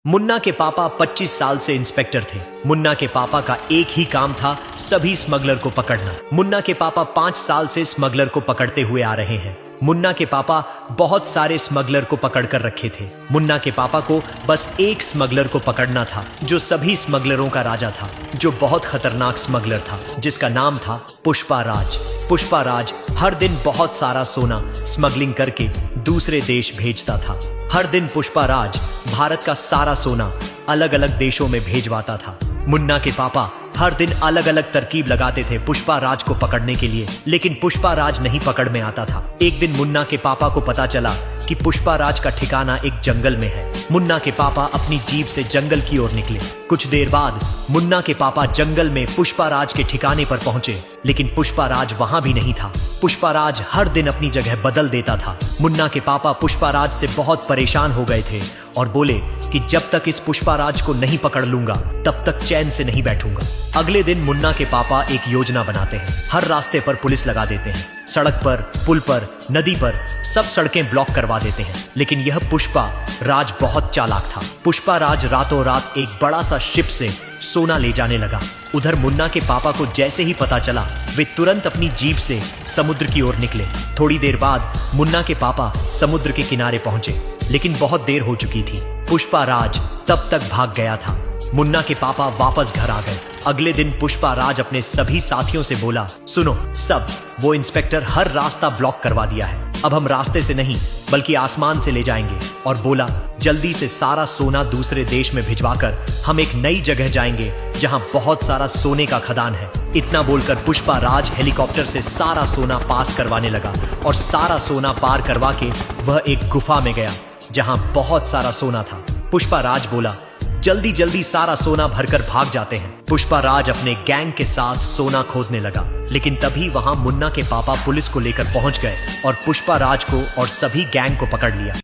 मुन्ना के पापा 25 साल से इंस्पेक्टर थे। मुन्ना के पापा का एक ही काम था, सभी स्मगलर को पकड़ना। मुन्ना के पापा 5 साल से स्मगलर को पकड़ते हुए आ रहे हैं। मुन्ना के पापा बहुत सारे स्मगलर को पकड़ कर रखे थे। मुन्ना के पापा को बस एक स्मगलर को पकड़ना था, जो सभी स्मगलरों का राजा था, जो बहुत खतरनाक स्मगलर था, जिसका नाम था पुष्पा राज। पुष्पा राज हर दिन बहुत सारा सोना स्मगलिंग करके दूसरे देश भेजता था। हर दिन पुष्पा राज भारत का सारा सोना अलग अलग देशों में भेजवाता था। मुन्ना के पापा हर दिन अलग अलग तरकीब लगाते थे पुष्पा राज को पकड़ने के लिए, लेकिन पुष्पा राज नहीं पकड़ में आता था। एक दिन मुन्ना के पापा को पता चला कि पुष्पा राज का ठिकाना एक जंगल में है। मुन्ना के पापा अपनी जीप से जंगल की ओर निकले। कुछ देर बाद मुन्ना के पापा जंगल में पुष्पा राज के ठिकाने पर पहुंचे, लेकिन पुष्पा राज वहां भी नहीं था। पुष्पा राज हर दिन अपनी जगह बदल देता था। मुन्ना के पापा पुष्पा राज से बहुत परेशान हो गए थे और बोले कि जब तक इस पुष्पा राज को नहीं पकड़ लूंगा तब तक चैन से नहीं बैठूंगा। अगले दिन मुन्ना के पापा एक योजना बनाते हैं। हर रास्ते पर पुलिस लगा देते हैं, सड़क पर, पुल पर, नदी पर, सब सड़कें ब्लॉक करवा देते हैं। लेकिन यह पुष्पा राज बहुत चालाक था। पुष्पा राज रातों रात एक बड़ा सा शिप से सोना ले जाने लगा। उधर मुन्ना के पापा को जैसे ही पता चला, वे तुरंत अपनी जीप से समुद्र की ओर निकले। थोड़ी देर बाद मुन्ना के पापा समुद्र के किनारे पहुंचे, लेकिन बहुत देर हो चुकी थी। पुष्पा राज तब तक भाग गया था। मुन्ना के पापा वापस घर आ गए। अगले दिन पुष्पा राज अपने सभी साथियों से बोला, सुनो सब, वो इंस्पेक्टर हर रास्ता ब्लॉक करवा दिया है। अब हम रास्ते से नहीं बल्कि आसमान से ले जाएंगे। और बोला, जल्दी से सारा सोना दूसरे देश में भिजवाकर हम एक नई जगह जाएंगे जहां बहुत सारा सोने का खदान है। इतना बोलकर पुष्पा राज हेलीकॉप्टर से सारा सोना पास करवाने लगा और सारा सोना पार करवा के वह एक गुफा में गया जहां बहुत सारा सोना था। पुष्पा राज बोला, जल्दी जल्दी सारा सोना भरकर भाग जाते हैं। पुष्पा राज अपने गैंग के साथ सोना खोदने लगा, लेकिन तभी वहां मुन्ना के पापा पुलिस को लेकर पहुंच गए और पुष्पा राज को और सभी गैंग को पकड़ लिया।